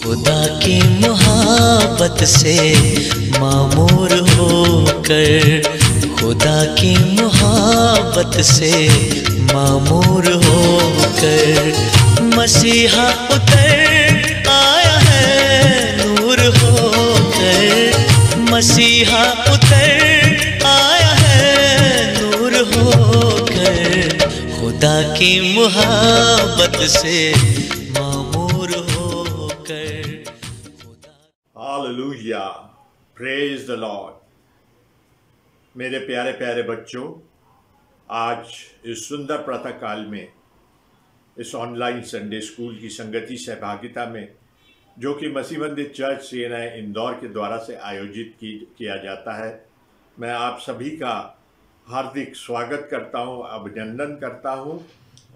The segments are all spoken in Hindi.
खुदा की मोहब्बत से मामूर होकर, खुदा की मोहब्बत से मामूर होकर मसीहा उतर आया है नूर होकर, मसीहा उतर आया है नूर होकर, खुदा की मोहब्बत से मामूर होकर। Hallelujah, praise the Lord. मेरे प्यारे प्यारे बच्चों, आज इस सुंदर प्रातः काल में इस ऑनलाइन संडे स्कूल की संगति सहभागिता में, जो कि मसीह मंदिर चर्च सीएनआई इंदौर के द्वारा से आयोजित किया जाता है, मैं आप सभी का हार्दिक स्वागत करता हूं, अभिनंदन करता हूं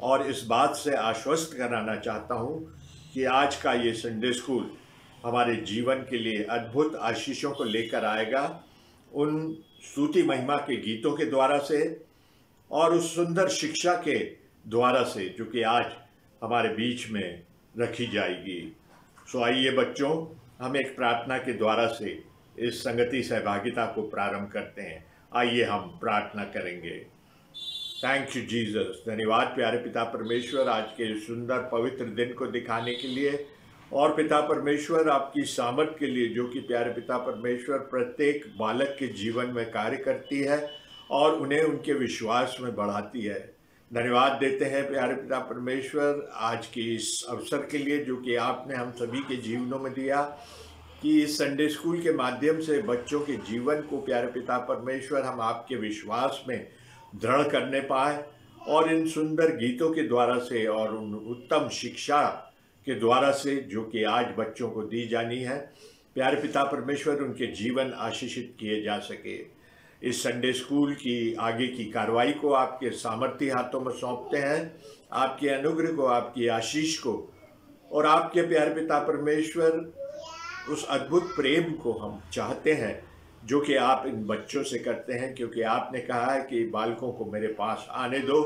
और इस बात से आश्वस्त कराना चाहता हूं कि आज का ये संडे स्कूल हमारे जीवन के लिए अद्भुत आशीषों को लेकर आएगा, उन स्तुति महिमा के गीतों के द्वारा से और उस सुंदर शिक्षा के द्वारा से जो कि आज हमारे बीच में रखी जाएगी। सो आइए बच्चों, हम एक प्रार्थना के द्वारा से इस संगति सहभागिता को प्रारंभ करते हैं। आइए हम प्रार्थना करेंगे। Thank you Jesus. धन्यवाद प्यारे पिता परमेश्वर, आज के सुंदर पवित्र दिन को दिखाने के लिए, और पिता परमेश्वर आपकी सामर्थ के लिए जो कि प्यारे पिता परमेश्वर प्रत्येक बालक के जीवन में कार्य करती है और उन्हें उनके विश्वास में बढ़ाती है। धन्यवाद देते हैं प्यारे पिता परमेश्वर आज के इस अवसर के लिए जो कि आपने हम सभी के जीवनों में दिया, कि इस संडे स्कूल के माध्यम से बच्चों के जीवन को प्यारे पिता परमेश्वर हम आपके विश्वास में दृढ़ करने पाए, और इन सुंदर गीतों के द्वारा से और उन उत्तम शिक्षा के द्वारा से जो कि आज बच्चों को दी जानी है, प्यारे पिता परमेश्वर उनके जीवन आशीषित किए जा सके। इस संडे स्कूल की आगे की कार्रवाई को आपके सामर्थ्य हाथों में सौंपते हैं। आपके अनुग्रह को, आपकी आशीष को और आपके प्यारे पिता परमेश्वर उस अद्भुत प्रेम को हम चाहते हैं जो कि आप इन बच्चों से करते हैं, क्योंकि आपने कहा है कि बालकों को मेरे पास आने दो,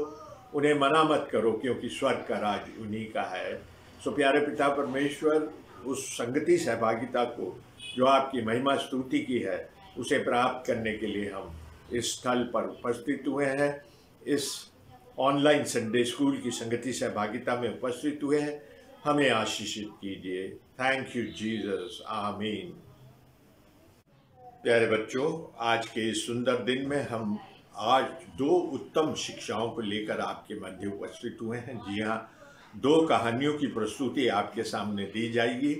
उन्हें मना मत करो, क्योंकि स्वर्ग का राज उन्हीं का है। सो प्यारे पिता परमेश्वर उस संगति सहभागिता को जो आपकी महिमा स्तुति की है उसे प्राप्त करने के लिए हम इस स्थल पर उपस्थित हुए हैं, इस ऑनलाइन संडे स्कूल की संगति सहभागिता में उपस्थित हुए हैं। हमें आशीषित कीजिए। थैंक यू जीसस, आमीन। प्यारे बच्चों, आज के इस सुंदर दिन में हम आज दो उत्तम शिक्षाओं को लेकर आपके मध्य उपस्थित हुए हैं। जी हाँ, दो कहानियों की प्रस्तुति आपके सामने दी जाएगी,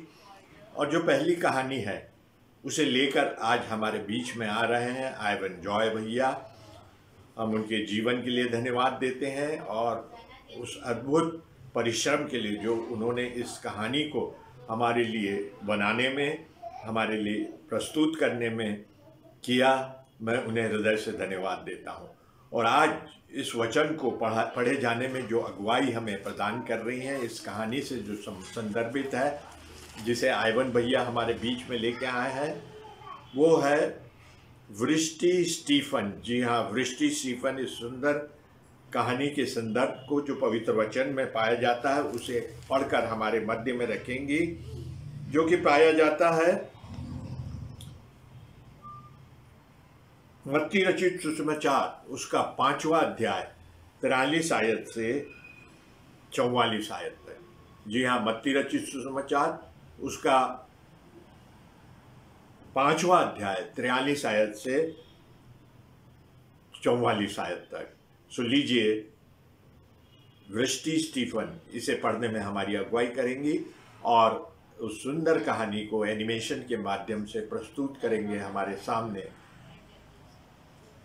और जो पहली कहानी है उसे लेकर आज हमारे बीच में आ रहे हैं आइवन जॉय भैया। हम उनके जीवन के लिए धन्यवाद देते हैं और उस अद्भुत परिश्रम के लिए जो उन्होंने इस कहानी को हमारे लिए बनाने में, हमारे लिए प्रस्तुत करने में किया। मैं उन्हें हृदय से धन्यवाद देता हूँ। और आज इस वचन को पढ़े जाने में जो अगुवाई हमें प्रदान कर रही हैं, इस कहानी से जो संदर्भित है, जिसे आइवन भैया हमारे बीच में लेके आए हैं, वो है वृष्टि स्टीफन। जी हाँ, वृष्टि स्टीफन इस सुंदर कहानी के संदर्भ को जो पवित्र वचन में पाया जाता है उसे पढ़कर हमारे मध्य में रखेंगी, जो कि पाया जाता है मत्ती रचित सुसमाचार उसका 5वां अध्याय 43 आयत से 44 आयत तक। जी हाँ, मत्ती रचित सुसमाचार उसका 5वां अध्याय 43 आयत से 44 आयत तक। सो लीजिए, वृष्टि स्टीफन इसे पढ़ने में हमारी अगुवाई करेंगी और उस सुंदर कहानी को एनिमेशन के माध्यम से प्रस्तुत करेंगे हमारे सामने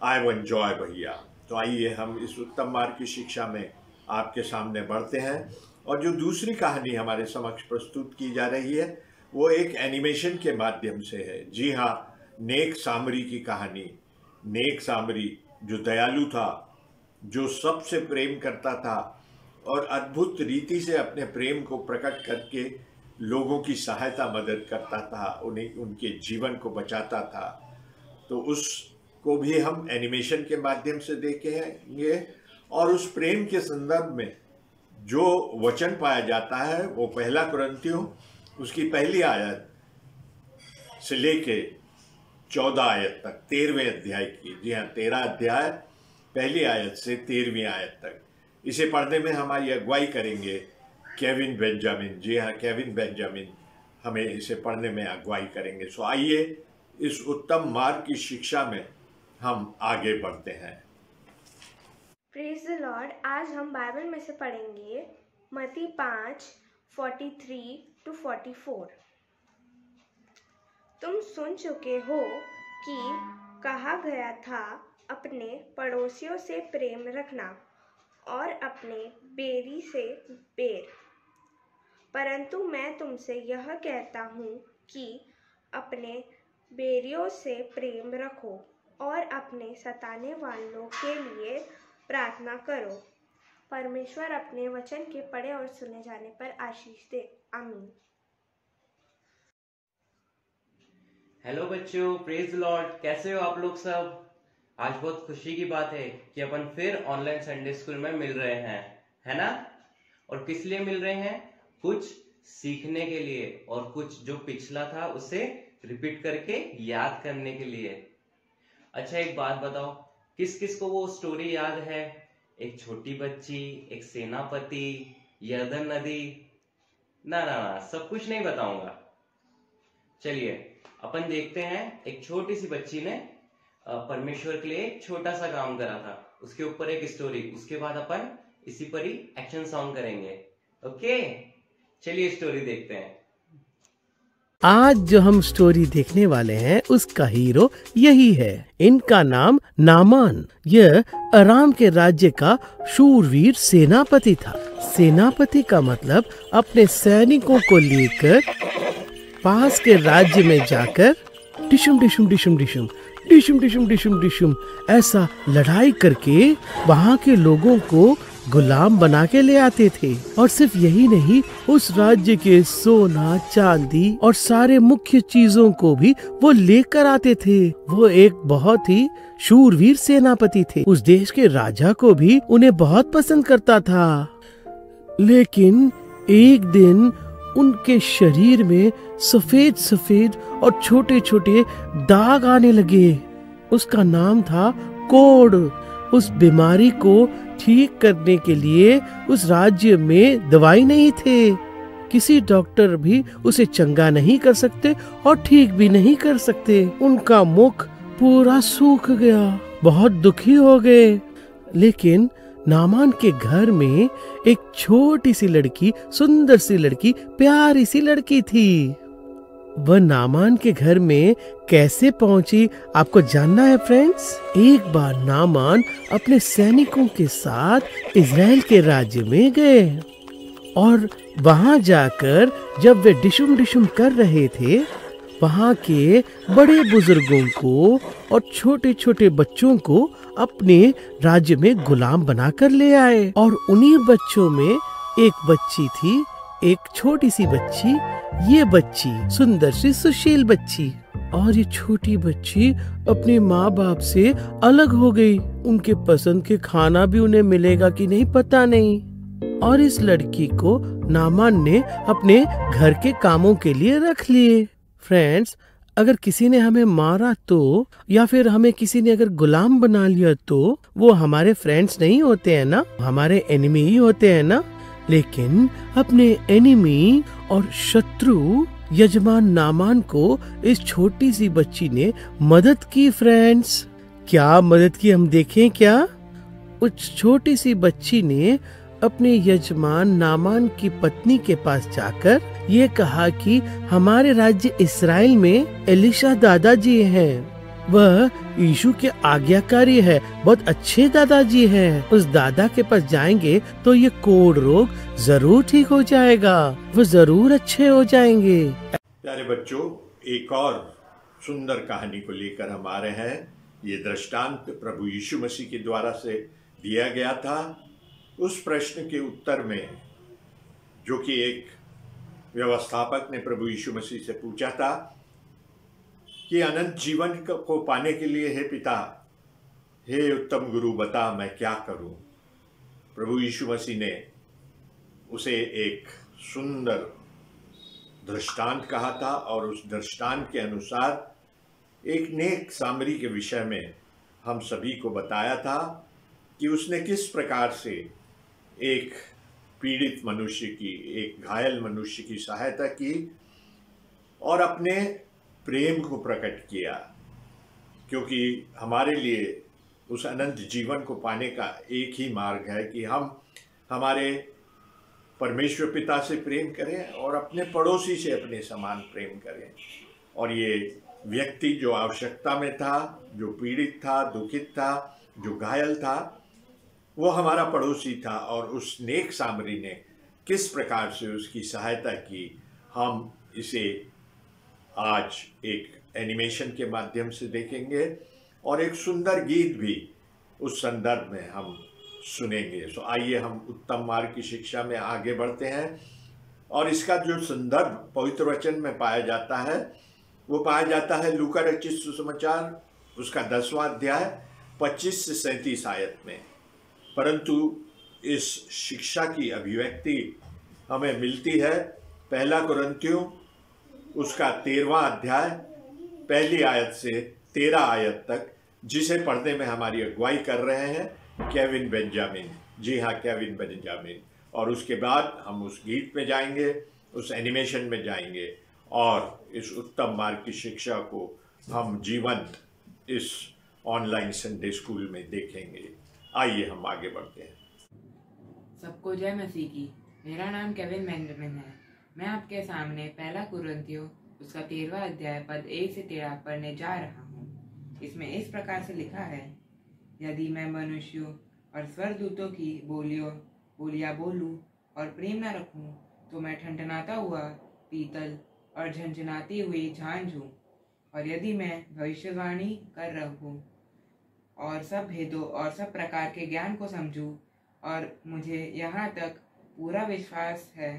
आइवन जॉय भैया। तो आइए हम इस उत्तम मार्ग की शिक्षा में आपके सामने बढ़ते हैं। और जो दूसरी कहानी हमारे समक्ष प्रस्तुत की जा रही है वो एक एनिमेशन के माध्यम से है। जी हाँ, नेक सामरी की कहानी। नेक सामरी जो दयालु था, जो सबसे प्रेम करता था और अद्भुत रीति से अपने प्रेम को प्रकट करके लोगों की सहायता मदद करता था, उन्हें उनके जीवन को बचाता था। तो उसको भी हम एनिमेशन के माध्यम से देखेंगे। और उस प्रेम के संदर्भ में जो वचन पाया जाता है वो 1 कुरिन्थियों उसकी पहली आयत से लेके 14 आयत तक, 13वें अध्याय की, जी हाँ 13 अध्याय पहली आयत से 13वीं आयत तक। इसे पढ़ने में हमारी अगुवाई करेंगे केविन बेंजामिन। जी हाँ, केविन बेंजामिन हमें इसे पढ़ने में अगुवाई करेंगे। सो आइए इस उत्तम मार्ग की शिक्षा में हम आगे बढ़ते हैं। Praise the Lord. आज हम बाइबल में से पढ़ेंगे मत्ती 5:43-44। तुम सुन चुके हो कि कहा गया था, अपने पड़ोसियों से प्रेम रखना और अपने बैरी से बैर। परंतु मैं तुमसे यह कहता हूँ कि अपने बैरियों से प्रेम रखो और अपने सताने वालों के लिए प्रार्थना करो। परमेश्वर अपने वचन के पढ़े और सुने जाने पर आशीष दे। आमीन। हेलो बच्चों, प्रेज द लॉर्ड। कैसे हो आप लोग सब? आज बहुत खुशी की बात है कि अपन फिर ऑनलाइन संडे स्कूल में मिल रहे हैं, है ना? और किस लिए मिल रहे हैं? कुछ सीखने के लिए और कुछ जो पिछला था उसे रिपीट करके याद करने के लिए। अच्छा, एक बात बताओ, किस किस को वो स्टोरी याद है? एक छोटी बच्ची, एक सेनापति, यर्दन नदी? ना ना ना, सब कुछ नहीं बताऊंगा। चलिए अपन देखते हैं। एक छोटी सी बच्ची ने परमेश्वर के लिए एक छोटा सा काम करा था, उसके ऊपर एक स्टोरी। उसके बाद अपन इसी पर ही एक्शन सॉन्ग करेंगे। ओके, चलिए स्टोरी देखते हैं। आज जो हम स्टोरी देखने वाले हैं उसका हीरो यही है। इनका नाम नामान। यह अराम के राज्य का शूरवीर सेनापति था। सेनापति का मतलब अपने सैनिकों को लेकर पास के राज्य में जाकर डिशुम डिशुम डिशुम डिशुम डिशुम डिशुम डिशुम डिशुम ऐसा लड़ाई करके वहाँ के लोगों को गुलाम बना के ले आते थे। और सिर्फ यही नहीं, उस राज्य के सोना, चांदी और सारे मुख्य चीजों को भी वो लेकर आते थे। वो एक बहुत ही शूरवीर सेनापति थे। उस देश के राजा को भी उन्हें बहुत पसंद करता था। लेकिन एक दिन उनके शरीर में सफेद सफेद और छोटे छोटे दाग आने लगे। उसका नाम था कोढ़। उस बीमारी को ठीक करने के लिए उस राज्य में दवाई नहीं थे। किसी डॉक्टर भी उसे चंगा नहीं कर सकते और ठीक भी नहीं कर सकते। उनका मुख पूरा सूख गया, बहुत दुखी हो गए। लेकिन नामान के घर में एक छोटी सी लड़की, सुंदर सी लड़की, प्यारी सी लड़की थी। वह नामान के घर में कैसे पहुंची, आपको जानना है फ्रेंड्स? एक बार नामान अपने सैनिकों के साथ इजराइल के राज्य में गए और वहां जाकर जब वे डिशुम डिशुम कर रहे थे, वहां के बड़े बुजुर्गों को और छोटे छोटे बच्चों को अपने राज्य में गुलाम बनाकर ले आए। और उन्हीं बच्चों में एक बच्ची थी, एक छोटी सी बच्ची। ये बच्ची सुंदर सी सुशील बच्ची, और ये छोटी बच्ची अपने माँ बाप से अलग हो गई। उनके पसंद के खाना भी उन्हें मिलेगा कि नहीं पता नहीं। और इस लड़की को नामान ने अपने घर के कामों के लिए रख लिए। फ्रेंड्स, अगर किसी ने हमें मारा तो, या फिर हमें किसी ने अगर गुलाम बना लिया तो वो हमारे फ्रेंड्स नहीं होते हैं ना, हमारे एनिमी ही होते हैं ना। लेकिन अपने एनिमी और शत्रु यजमान नामान को इस छोटी सी बच्ची ने मदद की। फ्रेंड्स, क्या मदद की हम देखें क्या? उस छोटी सी बच्ची ने अपने यजमान नामान की पत्नी के पास जाकर ये कहा कि हमारे राज्य इस्राएल में एलिशा दादाजी हैं। वह यीशु के आज्ञाकारी है, बहुत अच्छे दादाजी हैं। उस दादा के पास जाएंगे तो ये कोढ़ रोग जरूर ठीक हो जाएगा, वो जरूर अच्छे हो जाएंगे। प्यारे बच्चों, एक और सुंदर कहानी को लेकर हम आ रहे हैं। ये दृष्टांत प्रभु यीशु मसीह के द्वारा से दिया गया था। उस प्रश्न के उत्तर में जो कि एक व्यवस्थापक ने प्रभु यीशु मसीह से पूछा था कि अनंत जीवन को पाने के लिए, हे पिता, हे उत्तम गुरु, बता मैं क्या करूं? प्रभु यीशु मसीह ने उसे एक सुंदर दृष्टांत कहा था और उस दृष्टांत के अनुसार एक नेक सामरी के विषय में हम सभी को बताया था कि उसने किस प्रकार से एक पीड़ित मनुष्य की, एक घायल मनुष्य की सहायता की और अपने प्रेम को प्रकट किया, क्योंकि हमारे लिए उस अनंत जीवन को पाने का एक ही मार्ग है कि हम हमारे परमेश्वर पिता से प्रेम करें और अपने पड़ोसी से अपने समान प्रेम करें। और ये व्यक्ति जो आवश्यकता में था, जो पीड़ित था, दुखित था, जो घायल था, वो हमारा पड़ोसी था और उस नेक सामरी ने किस प्रकार से उसकी सहायता की, हम इसे आज एक एनिमेशन के माध्यम से देखेंगे और एक सुंदर गीत भी उस संदर्भ में हम सुनेंगे। तो आइए हम उत्तम मार्ग की शिक्षा में आगे बढ़ते हैं और इसका जो संदर्भ पवित्र वचन में पाया जाता है वो पाया जाता है लूका रचित सुसमाचार उसका 10वां अध्याय 25 से 37 आयत में। परंतु इस शिक्षा की अभिव्यक्ति हमें मिलती है 1 कुरिन्थियों उसका 13वां अध्याय 1 आयत से 13 आयत तक, जिसे पढ़ने में हमारी अगुवाई कर रहे हैं केविन बेंजामिन। जी हाँ, केविन बेंजामिन। और उसके बाद हम उस गीत में जाएंगे, उस एनिमेशन में जाएंगे और इस उत्तम मार्ग की शिक्षा को हम जीवंत इस ऑनलाइन संडे स्कूल में देखेंगे। आइए हम आगे बढ़ते हैं। सबको जय मसीह की। मेरा नाम केविन बेंजामिन है। मैं आपके सामने 1 कुरिन्थियों उसका 13वां अध्याय पद 1 से 13 पढ़ने जा रहा हूँ। इसमें इस प्रकार से लिखा है, यदि मैं मनुष्यों और स्वर्गदूतों की बोलियां बोलूं और प्रेम न रखूं, तो मैं ठनठनाता हुआ पीतल और झनझनाती हुई झांझ हूँ। और यदि मैं भविष्यवाणी कर रहूं और सब भेदों और सब प्रकार के ज्ञान को समझूं और मुझे यहाँ तक पूरा विश्वास है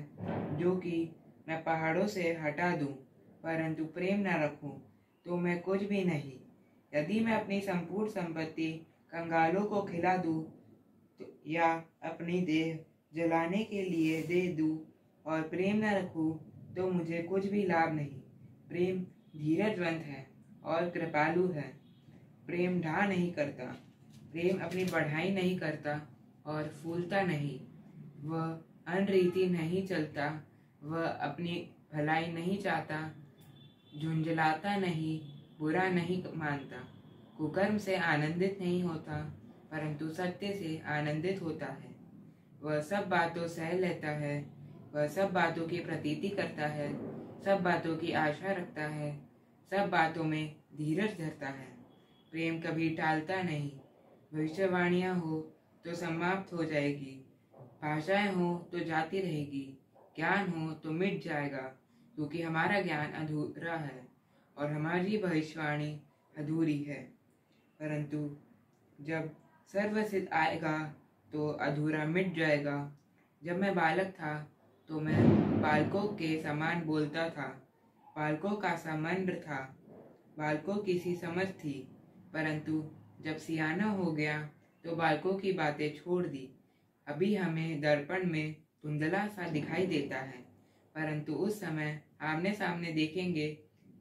जो कि मैं पहाड़ों से हटा दूं, परंतु प्रेम न रखूं तो मैं कुछ भी नहीं। यदि मैं अपनी संपूर्ण संपत्ति कंगालों को खिला दूं या अपनी देह जलाने के लिए दे दूं और प्रेम न रखूं तो मुझे कुछ भी लाभ नहीं। प्रेम धीरजवंत है और कृपालु है। प्रेम ढा नहीं करता, प्रेम अपनी बढ़ाई नहीं करता और फूलता नहीं। वह अनरीति नहीं चलता, वह अपनी भलाई नहीं चाहता, झुंझलाता नहीं, बुरा नहीं मानता, कुकर्म से आनंदित नहीं होता, परंतु सत्य से आनंदित होता है। वह सब बातों सह लेता है, वह सब बातों की प्रतीति करता है, सब बातों की आशा रखता है, सब बातों में धीरज धरता है। प्रेम कभी टालता नहीं। भविष्यवाणियाँ हो तो समाप्त हो जाएगी, भाषाएं हो तो जाती रहेगी, ज्ञान हो तो मिट जाएगा, क्योंकि हमारा ज्ञान अधूरा है और हमारी भविष्यवाणी अधूरी है। परंतु जब सर्वसिद्ध आएगा तो अधूरा मिट जाएगा। जब मैं बालक था तो मैं बालकों के समान बोलता था, बालकों का सा मन था, बालकों की सी समझ थी। परंतु जब सियाना हो गया तो बालकों की बातें छोड़ दी। अभी हमें दर्पण में धुंधला सा दिखाई देता है, परंतु उस समय आमने सामने देखेंगे।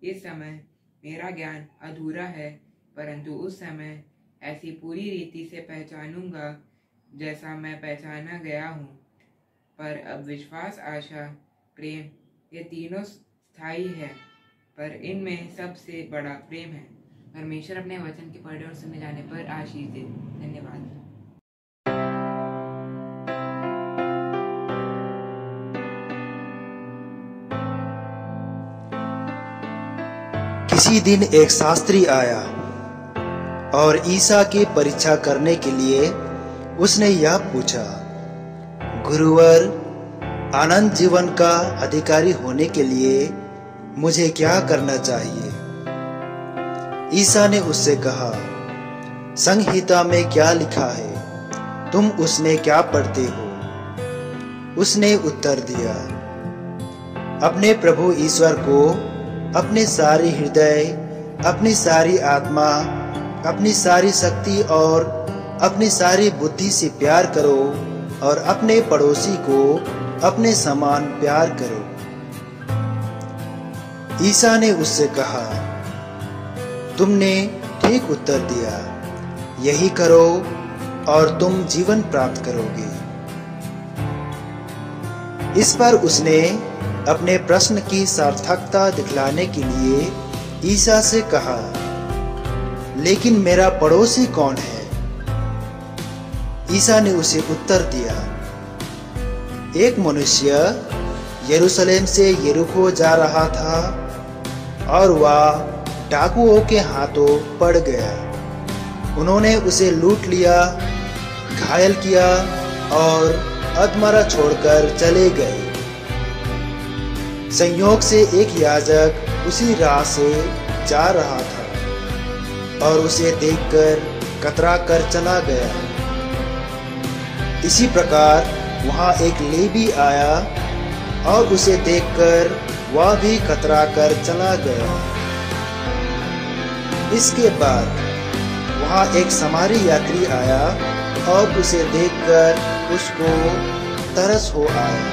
इस समय मेरा ज्ञान अधूरा है, परंतु उस समय ऐसी पूरी रीति से पहचानूंगा जैसा मैं पहचाना गया हूँ। पर अब विश्वास, आशा, प्रेम ये तीनों स्थायी है, पर इनमें सबसे बड़ा प्रेम है। परमेश्वर अपने वचन के पढ़े और सुने जाने पर आशीष दे। धन्यवाद। किसी दिन एक शास्त्री आया और ईसा की परीक्षा करने के लिए उसने यह पूछा, गुरुवर, आनंद जीवन का अधिकारी होने के लिए मुझे क्या करना चाहिए? ईसा ने उससे कहा, संहिता में क्या लिखा है, तुम उसमें क्या पढ़ते हो? उसने उत्तर दिया, अपने प्रभु ईश्वर को अपने सारी हृदय, अपनी सारी आत्मा, अपनी सारी शक्ति और अपनी सारी बुद्धि से प्यार करो और अपने पड़ोसी को अपने समान प्यार करो। ईसा ने उससे कहा, तुमने ठीक उत्तर दिया, यही करो और तुम जीवन प्राप्त करोगे। इस पर उसने अपने प्रश्न की सार्थकता दिखलाने के लिए ईसा से कहा, लेकिन मेरा पड़ोसी कौन है? ईसा ने उसे उत्तर दिया, एक मनुष्य यरूशलेम से यरीहो जा रहा था और वह डाकुओं के हाथों पड़ गया। उन्होंने उसे लूट लिया, घायल किया और अधमरा छोड़कर चले गए। संयोग से एक याजक उसी राह से जा रहा था और उसे देखकर कतरा कर चला गया। इसी प्रकार वहां एक लेवी आया और उसे देखकर वह भी कतरा कर चला गया। इसके बाद वहां एक समारी यात्री आया और उसे देखकर उसको तरस हो आया।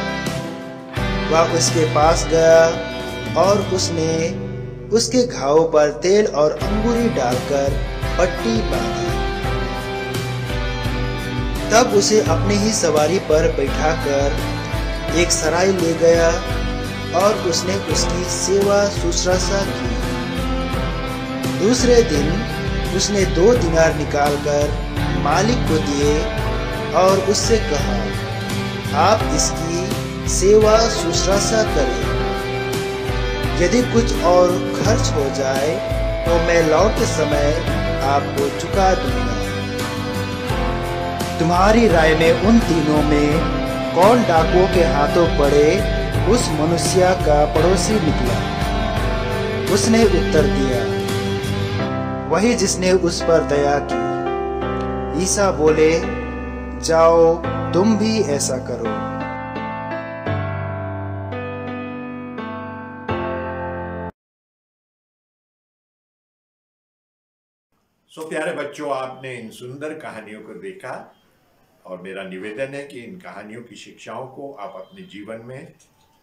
वह उसके पास गया और उसने उसके घाव पर तेल और अंगूरी डालकर पट्टी बांधी। तब उसे अपनी ही सवारी पर बैठाकर एक सराय ले गया और उसने उसकी सेवा शुश्रूषा की। दूसरे दिन उसने 2 दिनार निकालकर मालिक को दिए और उससे कहा, आप इसकी सेवा शुश्रूषा करें। यदि कुछ और खर्च हो जाए तो मैं लौटते समय आपको चुका दूंगा। तुम्हारी राय में उन तीनों में कौन डाकुओं के हाथों पड़े उस मनुष्य का पड़ोसी निकला? उसने उत्तर दिया, वही जिसने उस पर दया की। ईसा बोले, जाओ तुम भी ऐसा करो। प्यारे बच्चों, आपने इन सुंदर कहानियों को देखा और मेरा निवेदन है कि इन कहानियों की शिक्षाओं को आप अपने जीवन में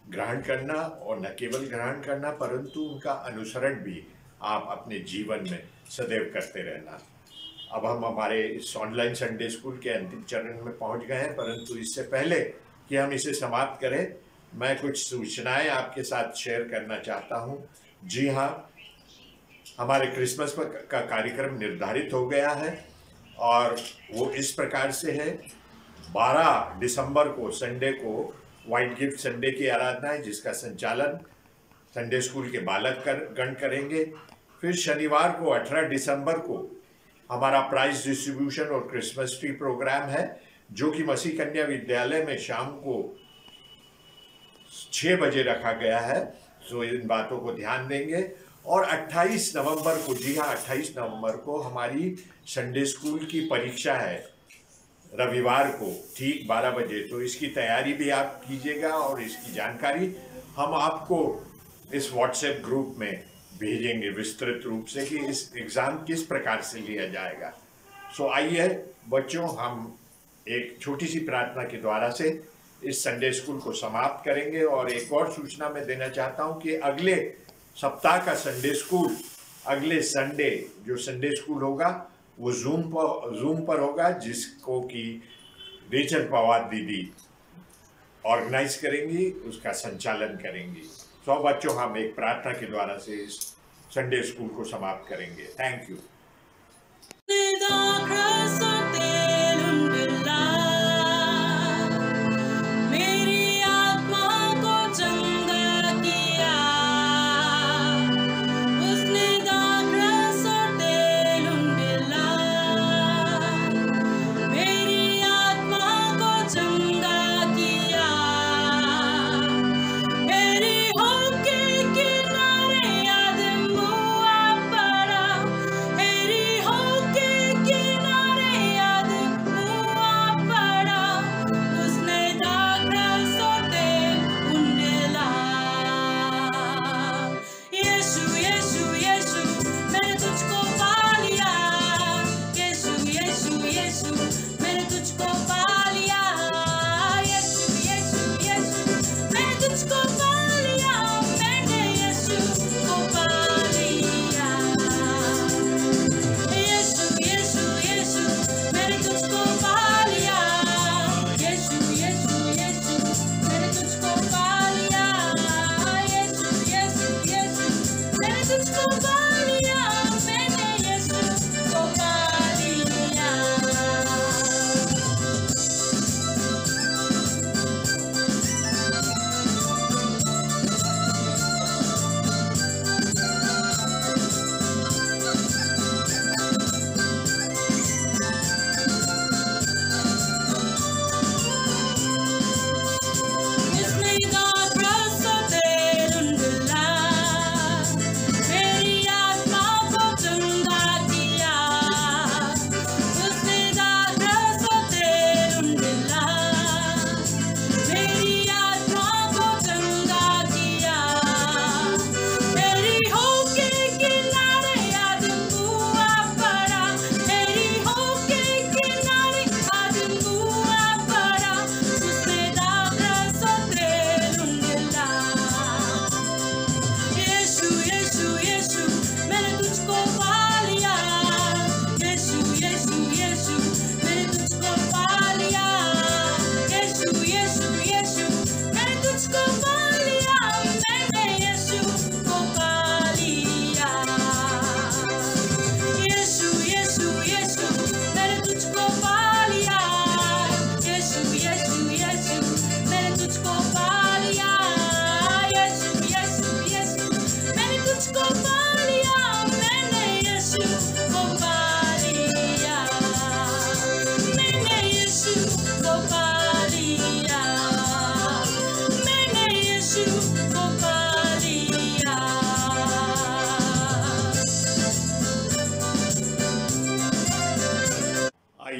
ग्रहण करना और न केवल ग्रहण करना परंतु उनका अनुसरण भी आप अपने जीवन में सदैव करते रहना। अब हम हमारे इस ऑनलाइन संडे स्कूल के अंतिम चरण में पहुंच गए हैं, परंतु इससे पहले कि हम इसे समाप्त करें, मैं कुछ सूचनाएं आपके साथ शेयर करना चाहता हूं। जी हाँ, हमारे क्रिसमस का कार्यक्रम निर्धारित हो गया है और वो इस प्रकार से है। 12 दिसंबर को संडे को व्हाइट गिफ्ट संडे की आराधना है, जिसका संचालन संडे स्कूल के बालक गण करेंगे। फिर शनिवार को 18 दिसंबर को हमारा प्राइज डिस्ट्रीब्यूशन और क्रिसमस ट्री प्रोग्राम है, जो कि मसीह कन्या विद्यालय में शाम को 6 बजे रखा गया है। तो इन बातों को ध्यान देंगे। और 28 नवंबर को, जी हाँ 28 नवंबर को हमारी संडे स्कूल की परीक्षा है, रविवार को ठीक 12 बजे। तो इसकी तैयारी भी आप कीजिएगा और इसकी जानकारी हम आपको इस व्हाट्सएप ग्रुप में भेजेंगे विस्तृत रूप से कि इस एग्ज़ाम किस प्रकार से लिया जाएगा। सो आइए बच्चों, हम एक छोटी सी प्रार्थना के द्वारा से इस संडे स्कूल को समाप्त करेंगे। और एक और सूचना मैं देना चाहता हूं कि अगले सप्ताह का संडे स्कूल, अगले संडे जो संडे स्कूल होगा वो जूम पर होगा, जिसको कि रेचल पवार दीदी ऑर्गेनाइज करेंगी, उसका संचालन करेंगी। तो बच्चों, हम एक प्रार्थना के द्वारा से इस संडे स्कूल को समाप्त करेंगे। Thank you. Hey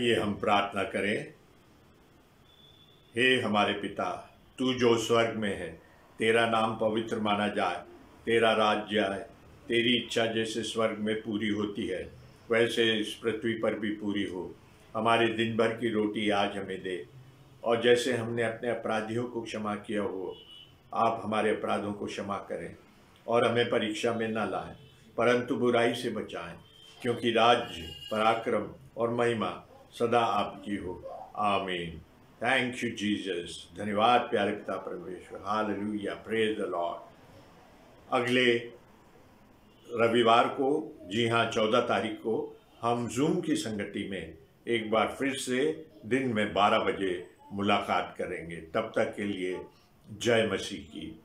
आइए हम प्रार्थना करें। हे हमारे पिता, तू जो स्वर्ग में है, तेरा नाम पवित्र माना जाए, तेरा राज्य आए, तेरी इच्छा जैसे स्वर्ग में पूरी होती है वैसे इस पृथ्वी पर भी पूरी हो। हमारे दिन भर की रोटी आज हमें दे, और जैसे हमने अपने अपराधियों को क्षमा किया हो, आप हमारे अपराधों को क्षमा करें, और हमें परीक्षा में न लाएं, परंतु बुराई से बचाएं, क्योंकि राज्य, पराक्रम और महिमा सदा आपकी हो। आमीन। Thank you Jesus. धन्यवाद प्यारे पिता परमेश्वर। Hallelujah, praise the Lord. अगले रविवार को, जी हाँ 14 तारीख को, हम जूम की संगति में एक बार फिर से दिन में 12 बजे मुलाकात करेंगे। तब तक के लिए जय मसीह की।